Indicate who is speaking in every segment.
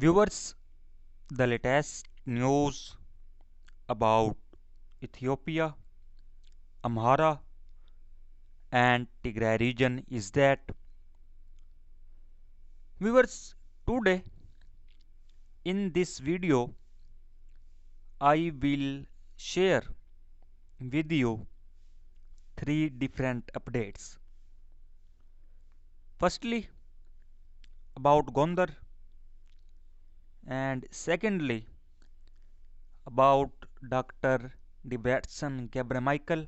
Speaker 1: Viewers, the latest news about Ethiopia, Amhara, and Tigray region is that viewers, today in this video I will share with you three different updates. Firstly, about Gondar, and secondly, about Dr. Debretson Gebremichael,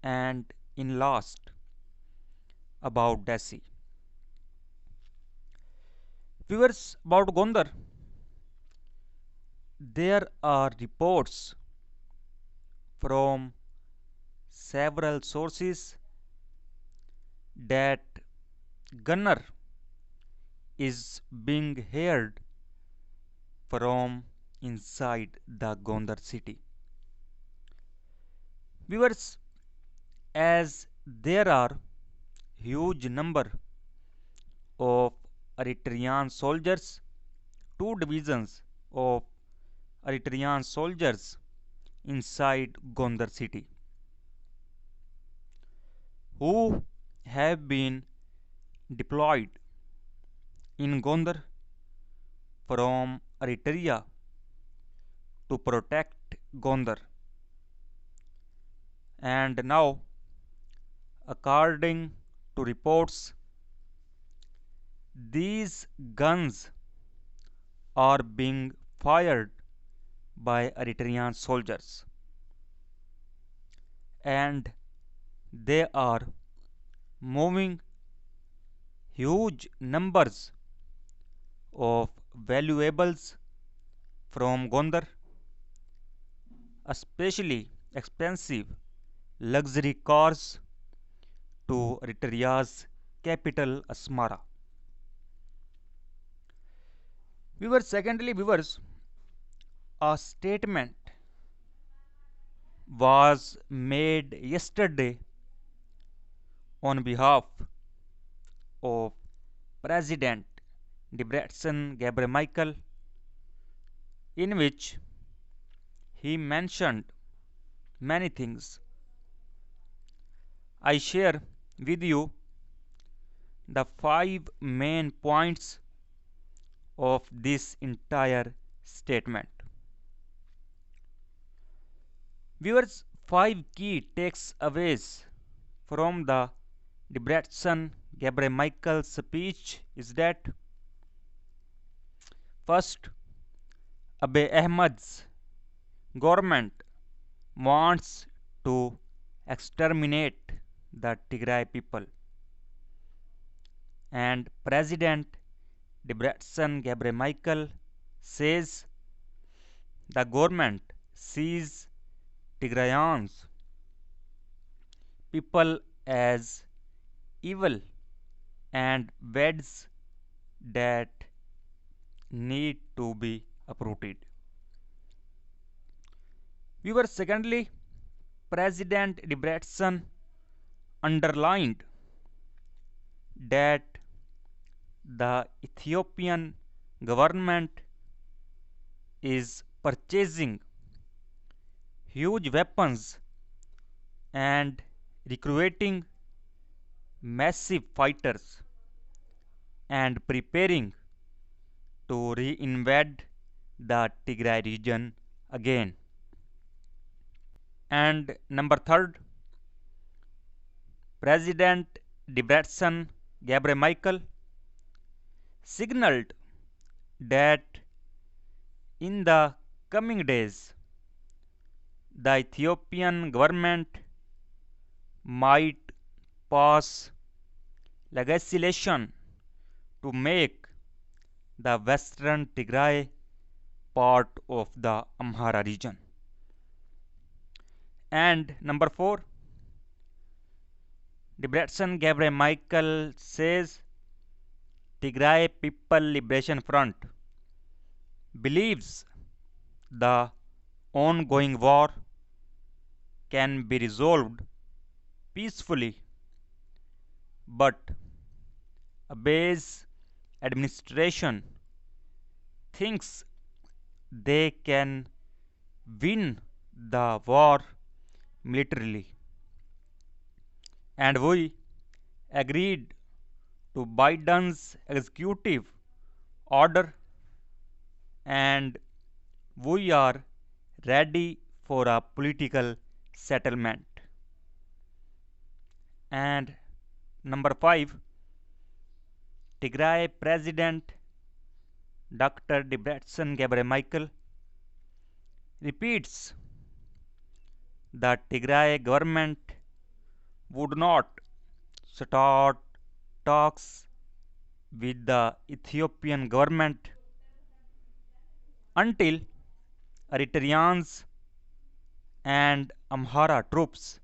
Speaker 1: and in last, about Desi. Viewers, about Gondar, there are reports from several sources that Gunner is being heard from inside the Gondar city. Viewers, as there are huge number of Eritrean soldiers, two divisions of Eritrean soldiers inside Gondar city who have been deployed in Gondar from Eritrea to protect Gondar. And now, according to reports, these guns are being fired by Eritrean soldiers, and they are moving huge numbers of valuables from Gondar, especially expensive luxury cars, to Eritrea's capital Asmara. Viewers, a statement was made yesterday on behalf of President Debretson Gebremichael, in which he mentioned many things. I share with you the five main points of this entire statement. Viewers, five key takeaways from the Debretson Gebremichael speech is that first, Abiy Ahmed's government wants to exterminate the Tigray people, and President Debretson Gebremichael says the government sees Tigrayans people as evil and weeds that need to be uprooted. Secondly, President Debretson underlined that the Ethiopian government is purchasing huge weapons and recruiting massive fighters and preparing to reinvade the Tigray region again. And number third, President Debretson Gebremichael signaled that in the coming days the Ethiopian government might pass legislation to make the western Tigray part of the Amhara region. And number four, Debretson Gebremichael says Tigray People Liberation Front believes the ongoing war can be resolved peacefully, but Abiy's administration thinks they can win the war militarily, and we agreed to Biden's executive order, and we are ready for a political settlement. And number 5, Tigray President Dr. Debretsion Gebremichael repeats that Tigray government would not start talks with the Ethiopian government until Eritreans and Amhara troops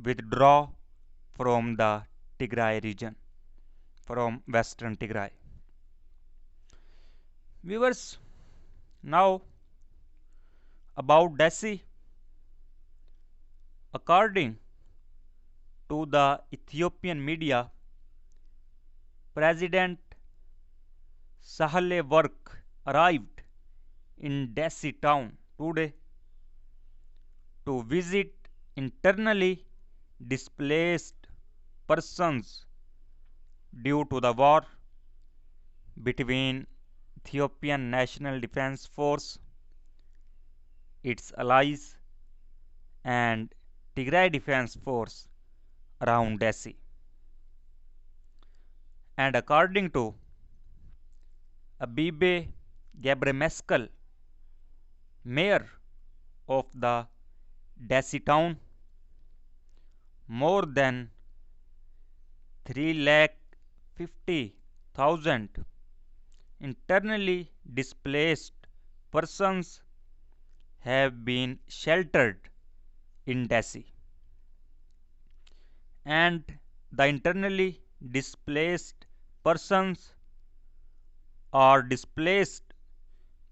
Speaker 1: withdraw from the Tigray region, from western Tigray. Viewers, now about Dessie. According to the Ethiopian media, President Sahle Work arrived in Dessie town today to visit internally displaced persons due to the war between Ethiopian National Defense Force, its allies, and Tigray Defense Force around Dessie. And according to Abibe Gebremeskel, mayor of the Dessie town, more than 3,50,000 internally displaced persons have been sheltered in Dessie, and the internally displaced persons are displaced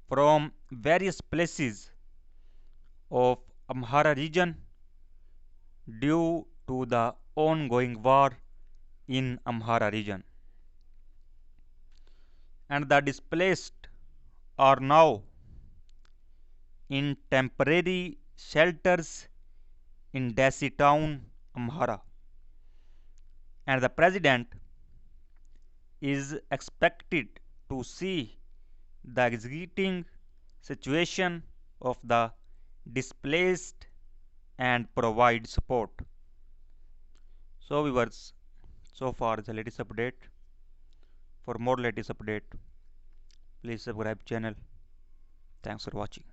Speaker 1: from various places of Amhara region due to the ongoing war in Amhara region, and the displaced are now in temporary shelters in Dessie town, Amhara, and the president is expected to see the executing situation of the displaced and provide support. So viewers, so far the latest update. For more latest update, please subscribe channel. Thanks for watching.